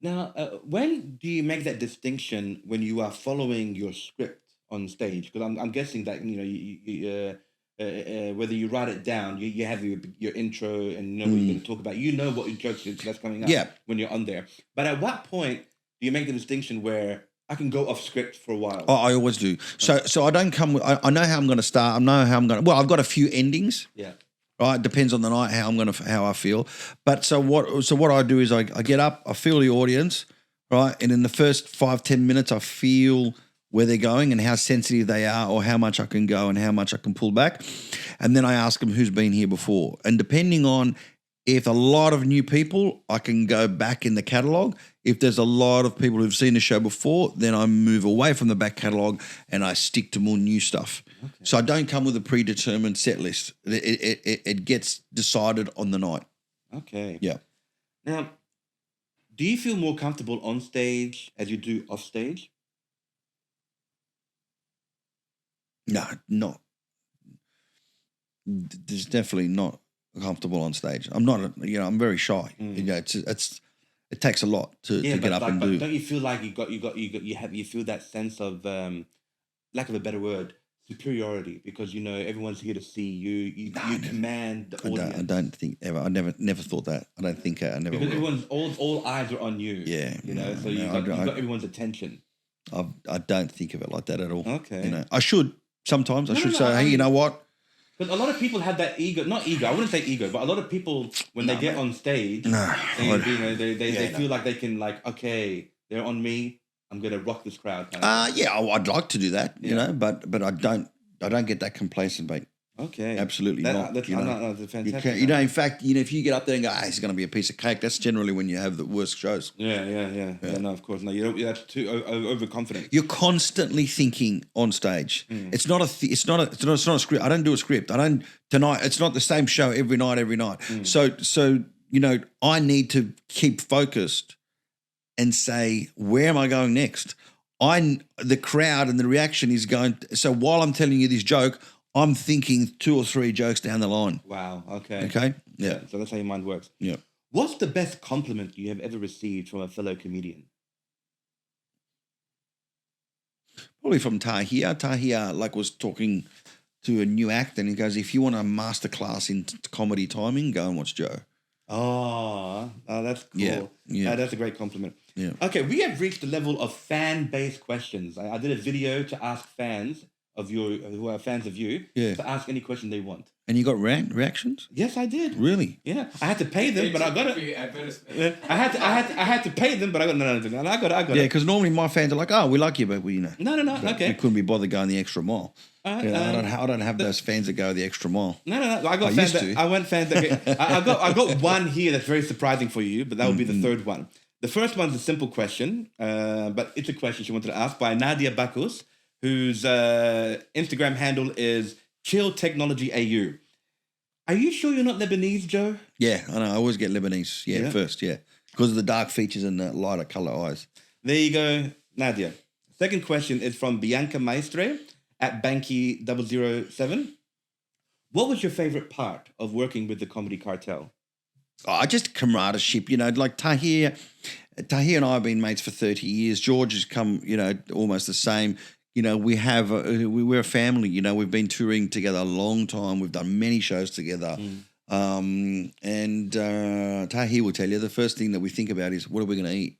Now, when do you make that distinction when you are following your script on stage? Because I'm guessing that whether you write it down, you have your intro and you know what you're going to talk about. You know what your jokes is that's coming up when you're on there. But at what point do you make the distinction where I can go off script for a while? Oh, I always do. So I don't come with, I know how I'm going to start. I know how I'm going to, well, I've got a few endings. Yeah. Right, depends on the night how I feel. But so what I do is I get up, I feel the audience, right, and in the first 5-10 minutes I feel where they're going and how sensitive they are, or how much I can go and how much I can pull back, and then I ask them who's been here before. And depending on if a lot of new people, I can go back in the catalogue. If there's a lot of people who've seen the show before, then I move away from the back catalogue and I stick to more new stuff. Okay. So I don't come with a predetermined set list. It gets decided on the night. Okay. Yeah. Now, do you feel more comfortable on stage as you do off stage? No, not. There's definitely not comfortable on stage. I'm not, I'm very shy. It takes a lot to get up and do. Don't you feel like you feel that sense of, lack of a better word, superiority, because everyone's here to see you. You command the audience. I don't think ever. I never thought that. I don't think I never. Because everyone's all eyes are on you. Yeah, so you got everyone's attention. I don't think of it like that at all. Okay. I should sometimes. I should say, hey, you know what? But a lot of people have that ego, not ego, I wouldn't say ego, but a lot of people, when they get on stage, they feel like they can, okay, they're on me, I'm going to rock this crowd. Yeah, I'd like to do that, but I don't get that complacent, mate. Okay. Absolutely not. That's fantastic. In fact, if you get up there and go, it's going to be a piece of cake, that's generally when you have the worst shows. Yeah, no, of course. No, you don't, that's too overconfident. You're constantly thinking on stage. It's not a script. I don't do a script. Tonight, it's not the same show every night. So, I need to keep focused and say, where am I going next? The crowd and the reaction is going, so while I'm telling you this joke, I'm thinking 2 or 3 jokes down the line. Wow. Okay. Okay. Yeah. So that's how your mind works. Yeah. What's the best compliment you have ever received from a fellow comedian? Probably from Tahir. Tahir, was talking to a new act, and he goes, "If you want a masterclass in comedy timing, go and watch Joe." Oh, that's cool. Yeah. That's a great compliment. Yeah. Okay, we have reached the level of fan-based questions. I did a video to ask fans who are fans of you to ask any question they want. And you got reactions? Yes, I did. Really? Yeah, I had to pay them, but I got it. I had to pay them, but I got no. I got it. Yeah, because normally my fans are like, "Oh, we like you, but we No. Okay. We couldn't be bothered going the extra mile." I don't have those fans that go the extra mile. No. I got fans that I went fans that I got one here that's very surprising for you, but that would be the third one. The first one's a simple question, but it's a question she wanted to ask by Nadia Bakus, whose Instagram handle is ChillTechnologyAU. Are you sure you're not Lebanese, Joe? Yeah, I know. I always get Lebanese. Yeah, first, because of the dark features and the lighter colour eyes. There you go, Nadia. Second question is from Bianca Maestre at Banky007. What was your favourite part of working with the Comedy Cartel? Oh, just camaraderie, like Tahir and I have been mates for 30 years. George has come, almost the same. We're a family, we've been touring together a long time. We've done many shows together. And Tahir will tell you the first thing that we think about is, what are we going to eat?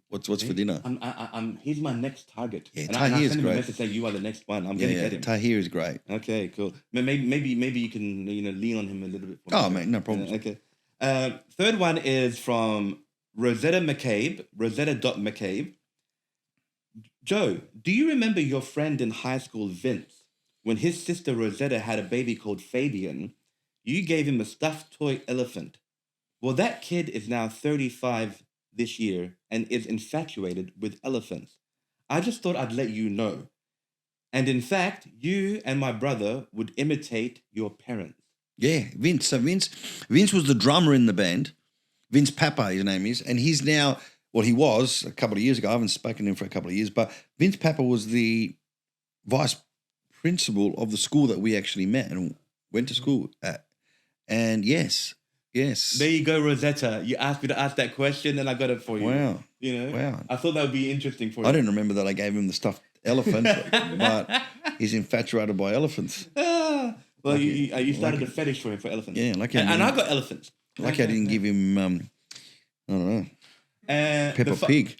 What's for dinner? He's my next target. Yeah, Tahir is great. To say you are the next one. I'm going to get him. Tahir is great. Okay, cool. Maybe you can lean on him a little bit. Mate, no problem. Okay. Third one is from Rosetta.McCabe. Joe, do you remember your friend in high school, Vince, when his sister Rosetta had a baby called Fabian? You gave him a stuffed toy elephant. Well, that kid is now 35 this year and is infatuated with elephants. I just thought I'd let you know. And in fact, you and my brother would imitate your parents. Yeah, Vince. So Vince was the drummer in the band. Vince Papa, his name is. And he's now, Well, he was a couple of years ago. I haven't spoken to him for a couple of years, but Vince Pappa was the vice principal of the school that we actually met and went to school at. And yes. There you go, Rosetta. You asked me to ask that question, and I got it for you. Wow. Wow. I thought that would be interesting for you. I didn't remember that I gave him the stuffed elephant, but he's infatuated by elephants. Well, you started a fetish for him for elephants. Yeah, and I got elephants. I didn't give him, I don't know, Peppa Pig.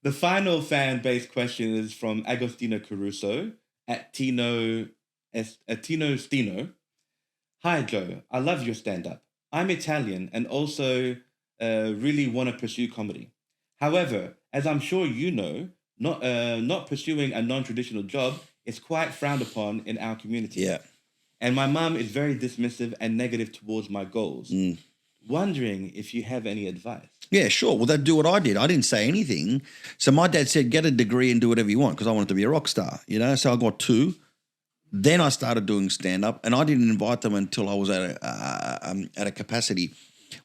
The final fan-based question is from Agostino Caruso at Tino Stino. Hi, Joe. I love your stand-up. I'm Italian and also really want to pursue comedy. However, as I'm sure you know, not pursuing a non-traditional job is quite frowned upon in our community. Yeah. And my mum is very dismissive and negative towards my goals. Wondering if you have any advice. Yeah, sure. Well, they'd do what I did. I didn't say anything. So my dad said, get a degree and do whatever you want because I wanted to be a rock star, So I got 2. Then I started doing stand-up and I didn't invite them until I was at a capacity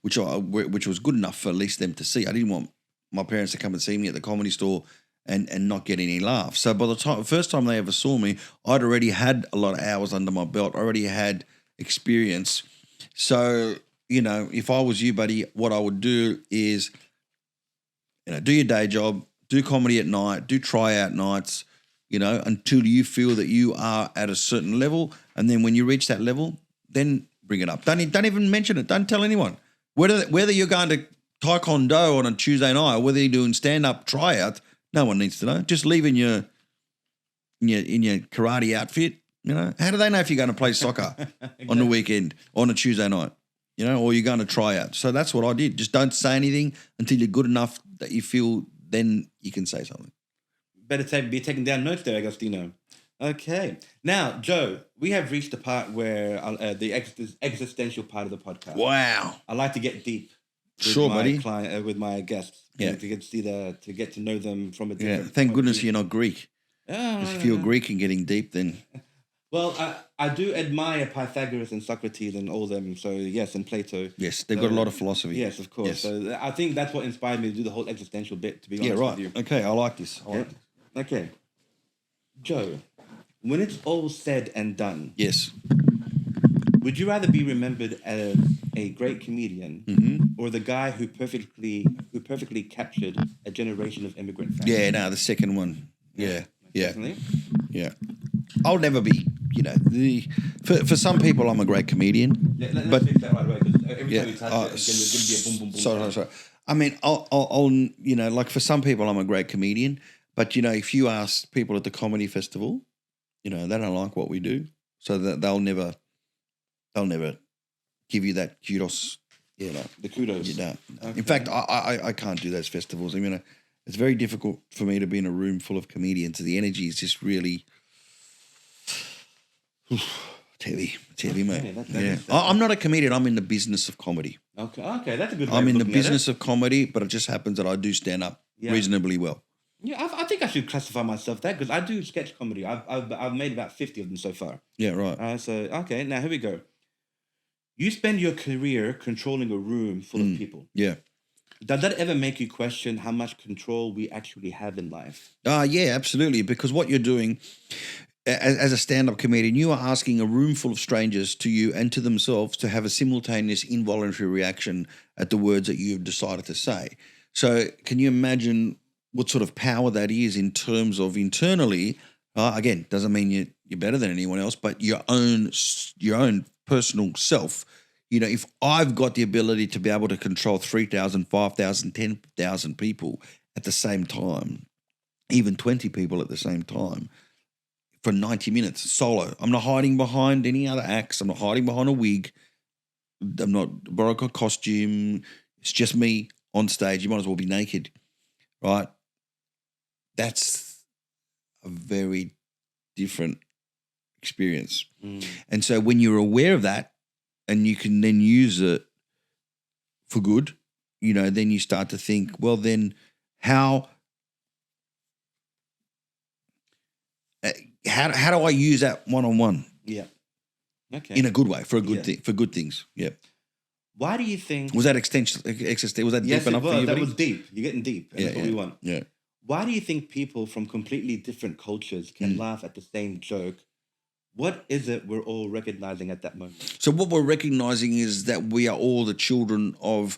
which was good enough for at least them to see. I didn't want my parents to come and see me at the Comedy Store and not get any laughs. So by the first time they ever saw me, I'd already had a lot of hours under my belt. I already had experience. So, if I was you, buddy, what I would do is, do your day job, do comedy at night, do tryout nights, until you feel that you are at a certain level. And then when you reach that level, then bring it up. Don't even mention it. Don't tell anyone. Whether you're going to Taekwondo on a Tuesday night or whether you're doing stand-up tryout, no one needs to know. Just leave in your karate outfit. How do they know if you're going to play soccer on the weekend, on a Tuesday night, or you're going to try out? So that's what I did. Just don't say anything until you're good enough that you feel then you can say something. Better be taking down notes there, Agostino. Okay. Now, Joe, we have reached the part where the existential part of the podcast. Wow. I like to get deep. Sure, buddy. With my guests. Yeah. To get to know them from a different. Yeah. Thank goodness you're not Greek. Oh, if you're Greek and getting deep, then. Well, I do admire Pythagoras and Socrates and all them. So yes, and Plato. Yes, they've got a lot of philosophy. Yes, of course. Yes. So I think that's what inspired me to do the whole existential bit. To be honest with you. Okay, I like this. Okay, Joe. When it's all said and done, yes. Would you rather be remembered as a great comedian or the guy who perfectly captured a generation of immigrant families? Yeah, no, the second one. Yeah. Definitely. Yeah. I'll never be, for some people I'm a great comedian. Yeah, let's fix that right away because every time you touch it's going to be a boom, boom, boom. Sorry. I mean, I'll like for some people I'm a great comedian, but if you ask people at the comedy festival, they don't like what we do, so that they'll never give you that kudos. The kudos. You don't. Okay. In fact, I can't do those festivals. I mean, it's very difficult for me to be in a room full of comedians. The energy is just really it's heavy, mate. I'm not a comedian. I'm in the business of comedy. Okay, that's a good way I'm of in the looking business of comedy, but it just happens that I do stand up reasonably well. Yeah, I think I should classify myself that because I do sketch comedy. I've made about 50 of them so far. Yeah, right. Okay, now here we go. You spend your career controlling a room full of people. Yeah. Does that ever make you question how much control we actually have in life? Yeah, absolutely. Because what you're doing as a stand-up comedian, you are asking a room full of strangers to you and to themselves to have a simultaneous involuntary reaction at the words that you've decided to say. So can you imagine what sort of power that is in terms of internally? Again, doesn't mean you're better than anyone else, but your own personal self. If I've got the ability to be able to control 3,000, 5,000, 10,000 people at the same time, even 20 people at the same time, for 90 minutes solo, I'm not hiding behind any other acts. I'm not hiding behind a wig. I'm not borrowing a costume. It's just me on stage. You might as well be naked, right? That's a very different experience. And so when you're aware of that and you can then use it for good, then you start to think, well, then how do I use that one-on-one? Yeah. Okay. In a good way, for a good thing, for good things. Yeah. Why do you think? Was that existential? Was that Yes, deep enough it was. for you? That buddy? was deep. You're getting deep, and that's what we want. Yeah. Why do you think people from completely different cultures can laugh at the same joke? What is it we're all recognizing at that moment? So what we're recognizing is that we are all the children of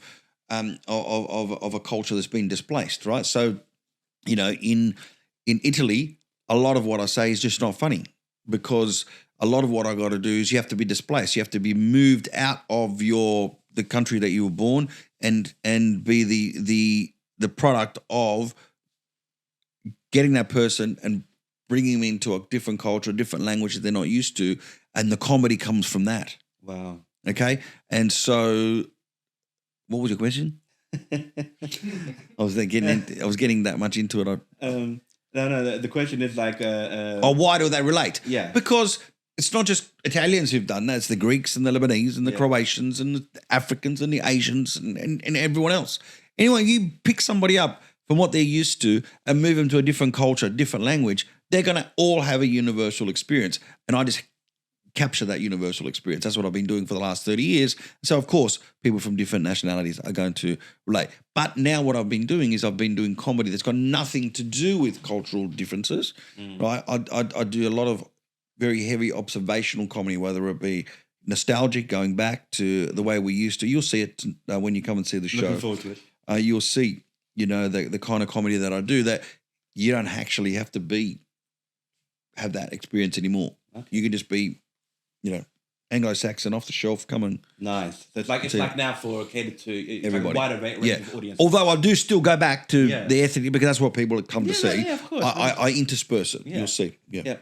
a culture that's been displaced, right? So, in Italy, a lot of what I say is just not funny because a lot of what I got to do is you have to be displaced. You have to be moved out of the country that you were born and be the product of getting that person and bringing them into a different culture, a different language that they're not used to, and the comedy comes from that. Wow. Okay, and so, what was your question? I was getting that much into it. No. The question is like, why do they relate? Yeah, because it's not just Italians who've done that; it's the Greeks and the Lebanese and the Croatians and the Africans and the Asians and everyone else. Anyway, you pick somebody up from what they're used to and move them to a different culture, different language, they're going to all have a universal experience. And I just capture that universal experience. That's what I've been doing for the last 30 years. So, of course, people from different nationalities are going to relate. But now what I've been doing is I've been doing comedy that's got nothing to do with cultural differences, right? I do a lot of very heavy observational comedy, whether it be nostalgic, going back to the way we used to. You'll see it when you come and see the show. Looking forward to it. You'll see, the kind of comedy that I do that you don't actually have to have that experience anymore. Okay. You can just be, Anglo-Saxon off the shelf, come and nice. So it's like now for catered to everybody, like a wider range of audience. Although I do still go back to the ethnic because that's what people come to see. Yeah, of course. I intersperse it. You'll see. Yeah.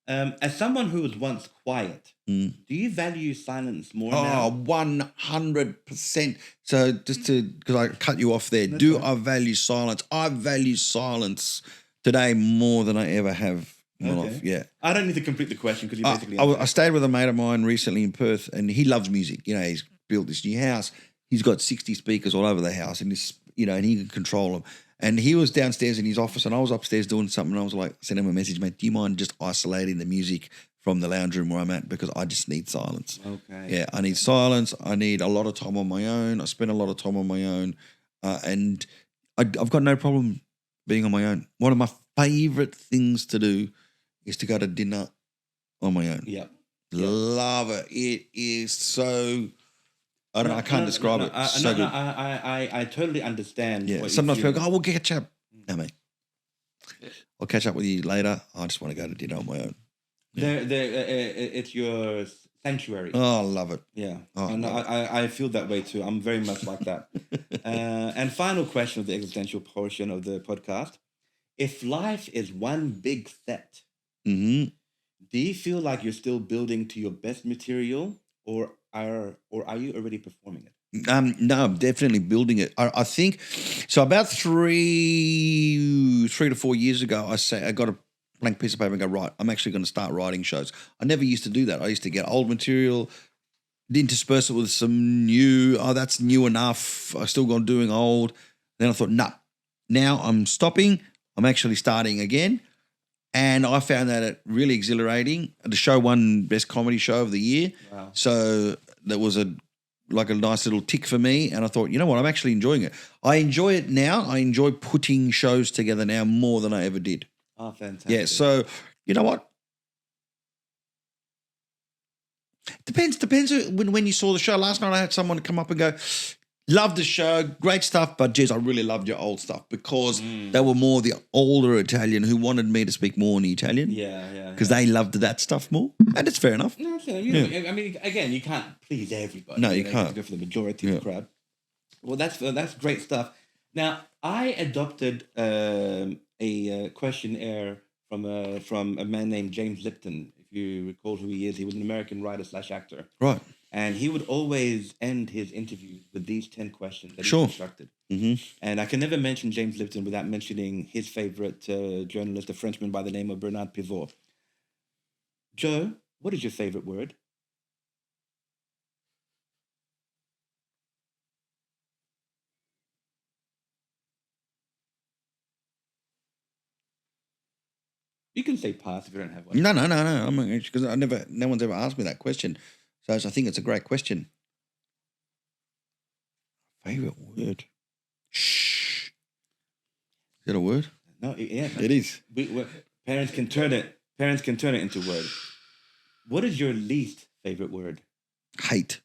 As someone who was once quiet, do you value silence more now? 100%. So just because I cut you off there, I value silence? I value silence today more than I ever have in my life. Yeah. I don't need to complete the question because you basically. I stayed with a mate of mine recently in Perth, and he loves music. He's built this new house. He's got 60 speakers all over the house, and and he can control them. And he was downstairs in his office, and I was upstairs doing something. And I was like, sent him a message, mate. Do you mind just isolating the music from the lounge room where I'm at, because I just need silence. Okay. Yeah, I need silence. I need a lot of time on my own. I spend a lot of time on my own, and I've got no problem being on my own. One of my favourite things to do is to go to dinner on my own. Yep. Love it. It is so. I can't describe it. So good. I totally understand. Yeah. Sometimes people go, "Oh, we'll catch up." No, mate. I'll catch up with you later. I just want to go to dinner on my own. Yeah. It's your sanctuary. Oh, I love it. Yeah. Oh, and I feel that way too. I'm very much like that. And final question of the existential portion of the podcast. If life is one big set, do you feel like you're still building to your best material, or are you already performing it? No, I'm definitely building it. I think so. About 3 to 4 years ago, I got a blank piece of paper and go, right, I'm actually going to start writing shows. I never used to do that. I used to get old material, intersperse it with some new. Oh, that's new enough. I still gone doing old. Then I thought, nah. Now I'm stopping. I'm actually starting again. And I found that really exhilarating. The show won Best Comedy Show of the Year. Wow. So that was a nice little tick for me. And I thought, you know what, I'm actually enjoying it. I enjoy it now. I enjoy putting shows together now more than I ever did. Oh, fantastic. Yeah, so you know what? Depends when you saw the show. Last night I had someone come up and go, love the show, great stuff, but geez, I really loved your old stuff, because they were more the older Italian who wanted me to speak more in Italian. Yeah. Because they loved that stuff more. And it's fair enough. No, I mean, again, you can't please everybody. No, you can't. Go for the majority of the crowd. Well, that's great stuff. Now, I adopted a questionnaire from a man named James Lipton. If you recall who he is, he was an American writer / actor. Right. And he would always end his interviews with these 10 questions that he Sure. constructed. And I can never mention James Lipton without mentioning his favorite journalist, a Frenchman by the name of Bernard Pivot. Joe, what is your favorite word? You can say pass if you don't have one. No. Because no one's ever asked me that question. So I think it's a great question. Favorite word? Shh. Is that a word? No, yeah. It is. Parents can turn it into a word. What is your least favorite word? Hate.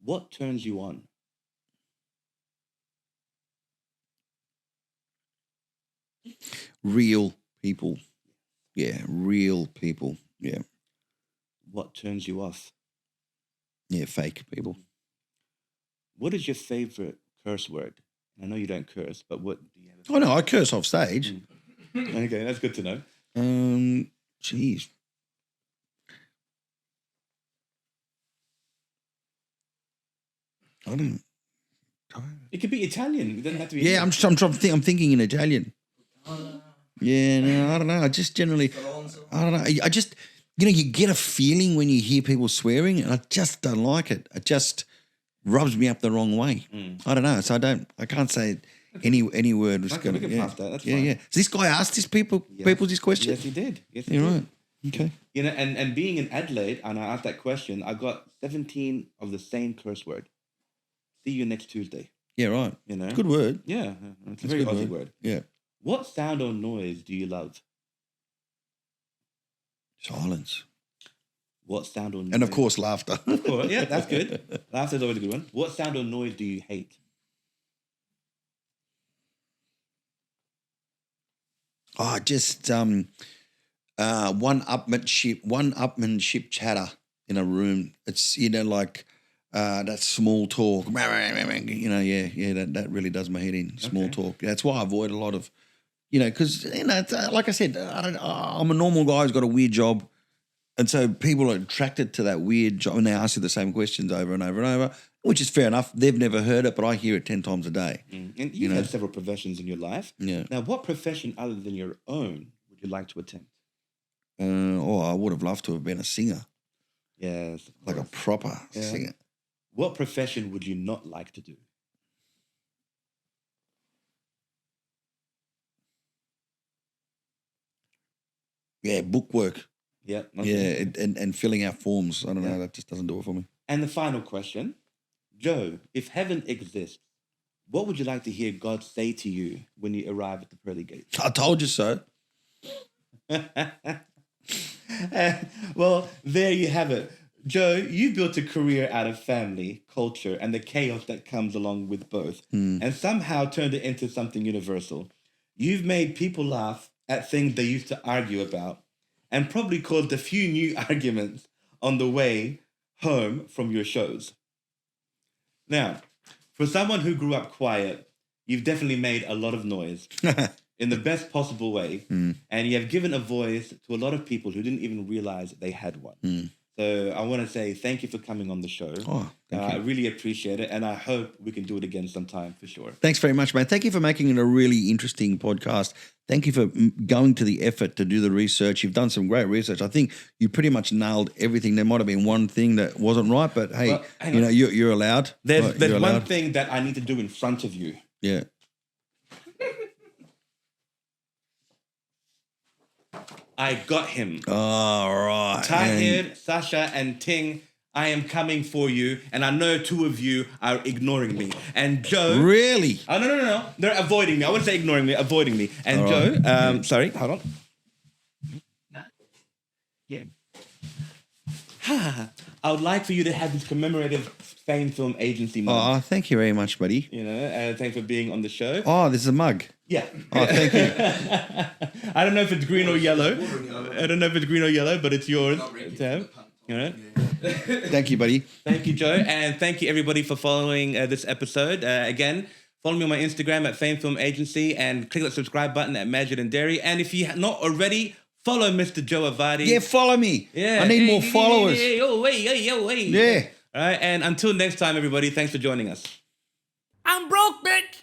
What turns you on? Real people. Yeah, real people. Yeah. What turns you off? Yeah, fake people. What is your favorite curse word? I know you don't curse, but what do you have? Oh no, I curse off stage. Okay, that's good to know. Jeez. I don't. It could be Italian. It doesn't have to be. Yeah, I'm thinking in Italian. Yeah, no, I don't know. I just generally, I don't know. I just, you get a feeling when you hear people swearing, and I just don't like it. It just rubs me up the wrong way. I don't know. So I can't say any word was going to. We can pass that. That's yeah, fine. yeah. So this guy asked these people this question. Yes, he did. Yes, he You're did. right. Okay. And being in Adelaide, and I asked that question, I got 17 of the same curse word. See you next Tuesday. Yeah, right. Good word. Yeah, it's a very good Aussie word. Yeah. What sound or noise do you love? Silence. What sound or noise? And of course, laughter. Of course, yeah, that's good. Laughter's always a good one. What sound or noise do you hate? Oh, just one-upmanship chatter in a room. It's like that small talk. That really does my head in. Small talk. That's why I avoid a lot of, because like I said, I'm a normal guy who's got a weird job, and so people are attracted to that weird job, and they ask you the same questions over and over and over, which is fair enough. They've never heard it, but I hear it 10 times a day. And you've had several professions in your life. Yeah. Now, what profession other than your own would you like to attempt? I would have loved to have been a singer. Yes. Like a proper singer. What profession would you not like to do? Yeah, bookwork. Yeah. Okay. Yeah, and filling out forms. I don't know. That just doesn't do it for me. And the final question, Joe, if heaven exists, what would you like to hear God say to you when you arrive at the pearly gates? I told you so. Well, there you have it. Joe, you built a career out of family, culture, and the chaos that comes along with both, and somehow turned it into something universal. You've made people laugh at things they used to argue about, and probably caused a few new arguments on the way home from your shows. Now, for someone who grew up quiet, you've definitely made a lot of noise in the best possible way, and you have given a voice to a lot of people who didn't even realize they had one. So I want to say thank you for coming on the show. Oh, thank you. I really appreciate it, and I hope we can do it again sometime for sure. Thanks very much, man. Thank you for making it a really interesting podcast. Thank you for going to the effort to do the research. You've done some great research. I think you pretty much nailed everything. There might have been one thing that wasn't right, but hey, you're allowed. There's one thing that I need to do in front of you. Yeah. I got him. All right. Tahir, Sasha, and Ting, I am coming for you, and I know two of you are ignoring me. And Joe... Really? Oh, no. They're avoiding me. I wouldn't say ignoring me, avoiding me. And all Joe, right. Sorry, hold on. Yeah. I would like for you to have this commemorative Fame Film Agency mug. Oh, thank you very much, buddy. Thanks for being on the show. Oh, this is a mug. Yeah. Oh, thank you. I don't know if it's green or yellow. But it's yours. Thank you, buddy. Thank you, Joe. And thank you, everybody, for following this episode. Again, follow me on my Instagram at Fame Film Agency and click that subscribe button at Magic and Dairy. And if you're not already, follow Mr. Joe Avati. Yeah, follow me. Yeah. I need more followers. Hey. Yeah. All right. And until next time, everybody, thanks for joining us. I'm broke, bitch.